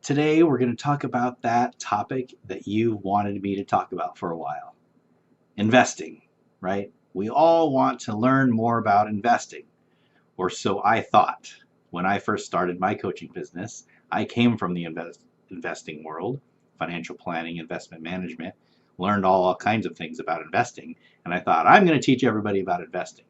Today we're going to talk about that topic that you wanted me to talk about for a while. Investing, right? We all want to learn more about investing, or so I thought. When I first started my coaching business, I came from the investing world, financial planning, investment management, learned all kinds of things about investing, and I thought I'm going to teach everybody about investing.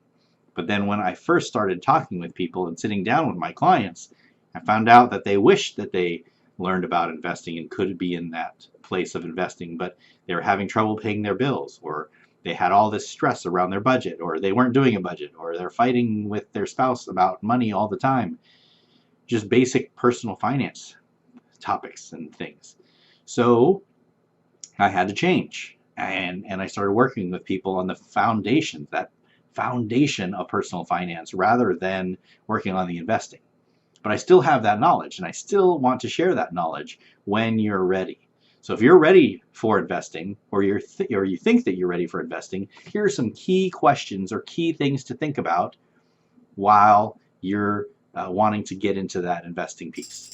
But then when I first started talking with people and sitting down with my clients, I found out that they wished that they learned about investing and could be in that place of investing, but they were having trouble paying their bills, or they had all this stress around their budget, or they weren't doing a budget, or they're fighting with their spouse about money all the time. Just basic personal finance topics and things. So I had to change. And I started working with people on the foundations, that foundation of personal finance, rather than working on the investing. But I still have that knowledge, and I still want to share that knowledge when you're ready. So if you're ready for investing, or you think that you're ready for investing, here are some key questions or key things to think about while you're wanting to get into that investing piece.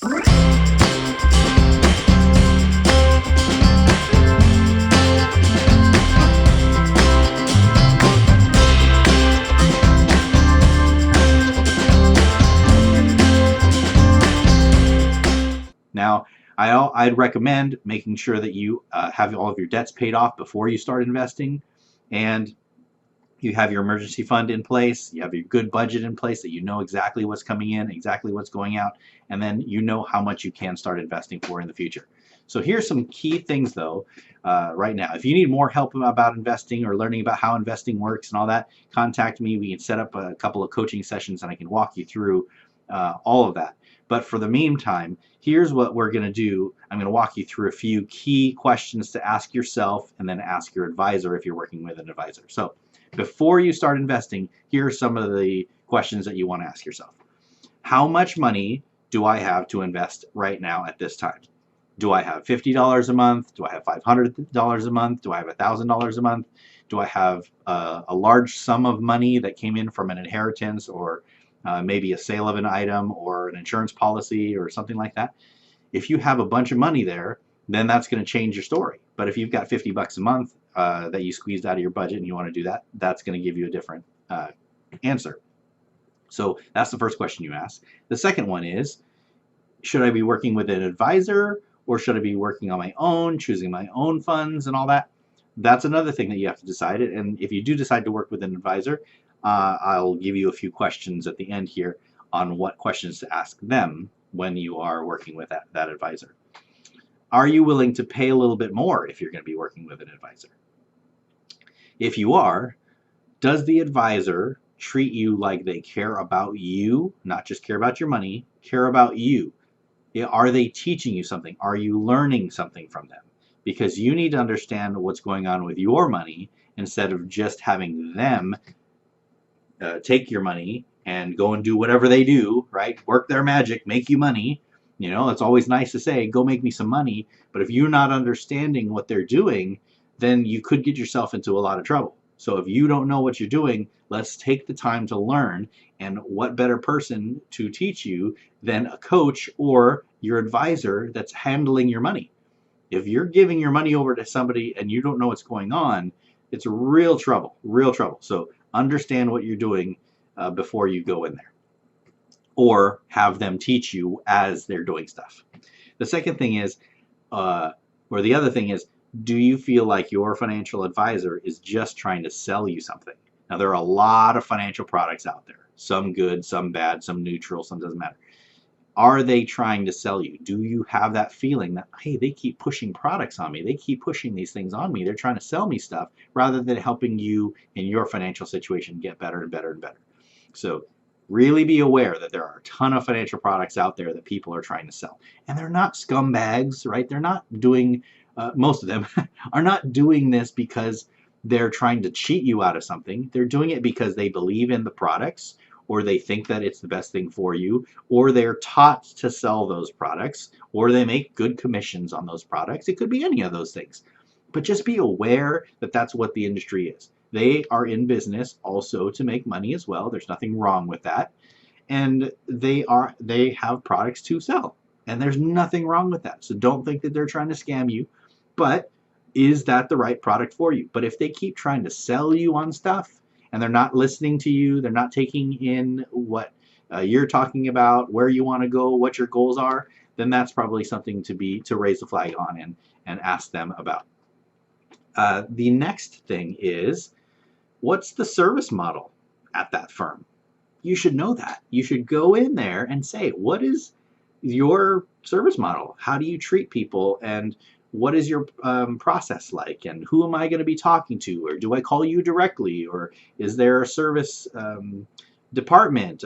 Now, I'd recommend making sure that you have all of your debts paid off before you start investing, and you have your emergency fund in place, you have your good budget in place, that you know exactly what's coming in, exactly what's going out, and then you know how much you can start investing for in the future. So here's some key things though right now. If you need more help about investing or learning about how investing works and all that, contact me. We can set up a couple of coaching sessions and I can walk you through all of that. But for the meantime, here's what we're going to do. I'm going to walk you through a few key questions to ask yourself and then ask your advisor if you're working with an advisor. So before you start investing, here are some of the questions that you want to ask yourself. How much money do I have to invest right now at this time? Do I have $50 a month? Do I have $500 a month? Do I have $1,000 a month? Do I have a large sum of money that came in from an inheritance, or maybe a sale of an item, or an insurance policy, or something like that? If you have a bunch of money there, then that's going to change your story. But if you've got $50 a month that you squeezed out of your budget and you want to do that, that's going to give you a different answer. So that's the first question you ask. The second one is, should I be working with an advisor, or should I be working on my own, choosing my own funds and all that? That's another thing that you have to decide. And if you do decide to work with an advisor, I'll give you a few questions at the end here on what questions to ask them when you are working with that advisor. Are you willing to pay a little bit more if you're going to be working with an advisor? If you are, does the advisor treat you like they care about you, not just care about your money, care about you? Are they teaching you something? Are you learning something from them? Because you need to understand what's going on with your money instead of just having them take your money and go and do whatever they do, right? Work their magic, make you money. You know, it's always nice to say, go make me some money. But if you're not understanding what they're doing, then you could get yourself into a lot of trouble. So if you don't know what you're doing, let's take the time to learn. And what better person to teach you than a coach or your advisor that's handling your money? If you're giving your money over to somebody and you don't know what's going on, it's real trouble, real trouble. So understand what you're doing before you go in there, or have them teach you as they're doing stuff. The second thing is, or the other thing is, do you feel like your financial advisor is just trying to sell you something? Now, there are a lot of financial products out there, some good, some bad, some neutral, some doesn't matter. Are they trying to sell you? Do you have that feeling that, hey, they keep pushing products on me, they keep pushing these things on me, they're trying to sell me stuff rather than helping you in your financial situation get better and better and better? So really be aware that there are a ton of financial products out there that people are trying to sell. And they're not scumbags, right? They're not doing, most of them are not doing this because they're trying to cheat you out of something. They're doing it because they believe in the products, or they think that it's the best thing for you, or they're taught to sell those products, or they make good commissions on those products. It could be any of those things. But just be aware that that's what the industry is. They are in business also to make money as well. There's nothing wrong with that. And they have products to sell. And there's nothing wrong with that. So don't think that they're trying to scam you, but is that the right product for you? But if they keep trying to sell you on stuff and they're not listening to you, they're not taking in what you're talking about, where you want to go, what your goals are, then that's probably something to raise the flag on and ask them about. The next thing is, what's the service model at that firm? You should know that. You should go in there and say, what is your service model? How do you treat people? And what is your process like? And who am I going to be talking to? Or do I call you directly? Or is there a service department?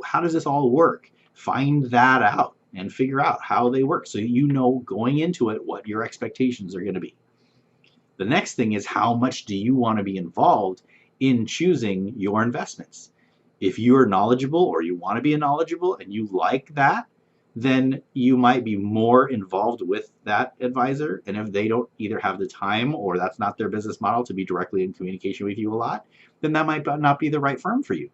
How does this all work? Find that out and figure out how they work so you know going into it what your expectations are going to be. The next thing is, how much do you want to be involved in choosing your investments? If you are knowledgeable or you want to be knowledgeable and you like that, then you might be more involved with that advisor. And if they don't either have the time or that's not their business model to be directly in communication with you a lot, then that might not be the right firm for you.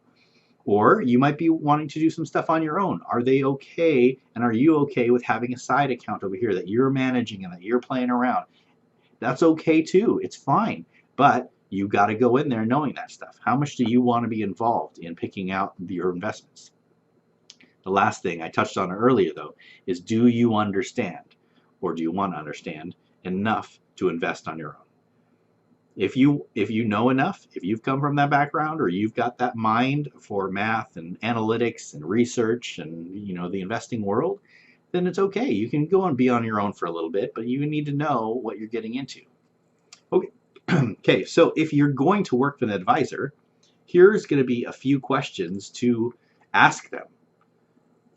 Or you might be wanting to do some stuff on your own. Are they okay? And are you okay with having a side account over here that you're managing and that you're playing around? That's okay too. It's fine. But you got to go in there knowing that stuff. How much do you want to be involved in picking out your investments? The last thing I touched on earlier, though, is, do you understand, or do you want to understand enough to invest on your own? If you know enough, if you've come from that background, or you've got that mind for math and analytics and research and the investing world, then it's okay. You can go and be on your own for a little bit, but you need to know what you're getting into. Okay. Okay, so if you're going to work with an advisor, here's going to be a few questions to ask them.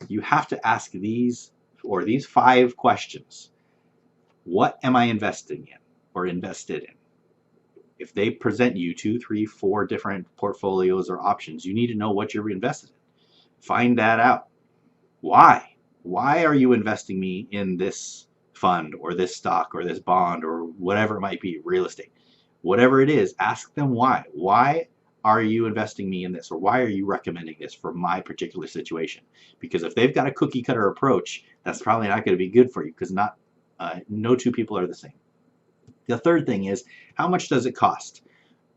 You have to ask these 5 questions. What am I investing in or invested in? If they present you 2, 3, 4 different portfolios or options, you need to know what you're invested in. Find that out. Why? Why are you investing me in this fund or this stock or this bond or whatever it might be, real estate? Whatever it is, ask them why. Why are you investing me in this, or why are you recommending this for my particular situation? Because if they've got a cookie cutter approach, that's probably not going to be good for you, because no two people are the same. The third thing is, how much does it cost?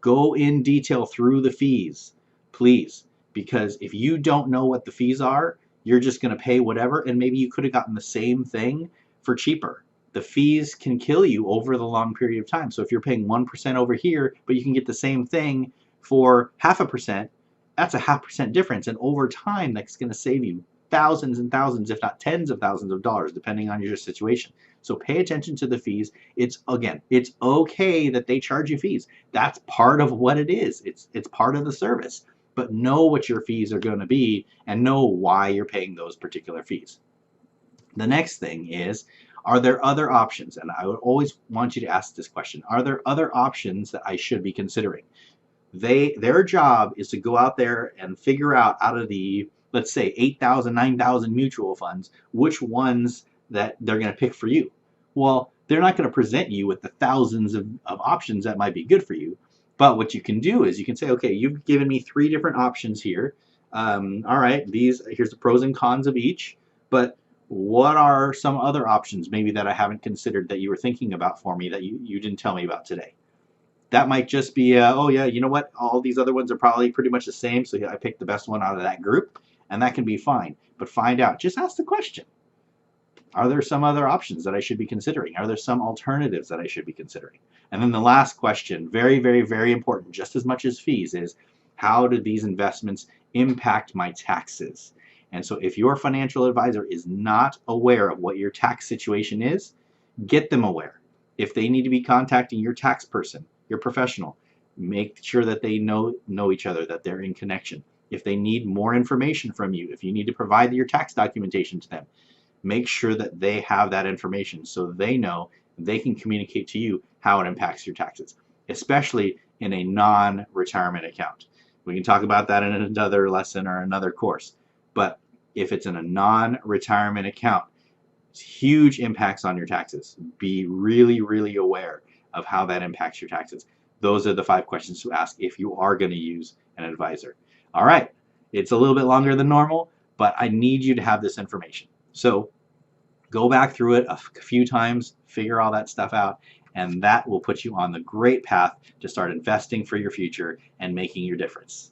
Go in detail through the fees, please, because if you don't know what the fees are, you're just going to pay whatever, and maybe you could have gotten the same thing for cheaper. The fees can kill you over the long period of time. So if you're paying 1% over here, but you can get the same thing for 0.5%, that's a 0.5% difference. And over time, that's going to save you thousands and thousands, if not tens of thousands of dollars, depending on your situation. So pay attention to the fees. It's okay that they charge you fees. That's part of what it is. It's part of the service. But know what your fees are going to be and know why you're paying those particular fees. The next thing is, are there other options? And I would always want you to ask this question. Are there other options that I should be considering? Their job is to go out there and figure out of the, let's say, 8,000, 9,000 mutual funds, which ones that they're going to pick for you. Well, they're not going to present you with the thousands of options that might be good for you. But what you can do is you can say, okay, you've given me 3 different options here. All right, here's the pros and cons of each. But what are some other options maybe that I haven't considered that you were thinking about for me that you didn't tell me about today? That might just be, oh yeah, you know what? All these other ones are probably pretty much the same, so I picked the best one out of that group, and that can be fine. But find out. Just ask the question. Are there some other options that I should be considering? Are there some alternatives that I should be considering? And then the last question, very, very, very important, just as much as fees, is how do these investments impact my taxes? And so if your financial advisor is not aware of what your tax situation is, get them aware. If they need to be contacting your tax person, your professional, make sure that they know each other, that they're in connection. If they need more information from you, if you need to provide your tax documentation to them, make sure that they have that information so they know they can communicate to you how it impacts your taxes, especially in a non-retirement account. We can talk about that in another lesson or another course. But if it's in a non-retirement account, it's huge impacts on your taxes. Be really, really aware of how that impacts your taxes. Those are the 5 questions to ask if you are going to use an advisor. All right, it's a little bit longer than normal, but I need you to have this information. So Go back through it a few times, figure all that stuff out, and that will put you on the great path to start investing for your future and making your difference.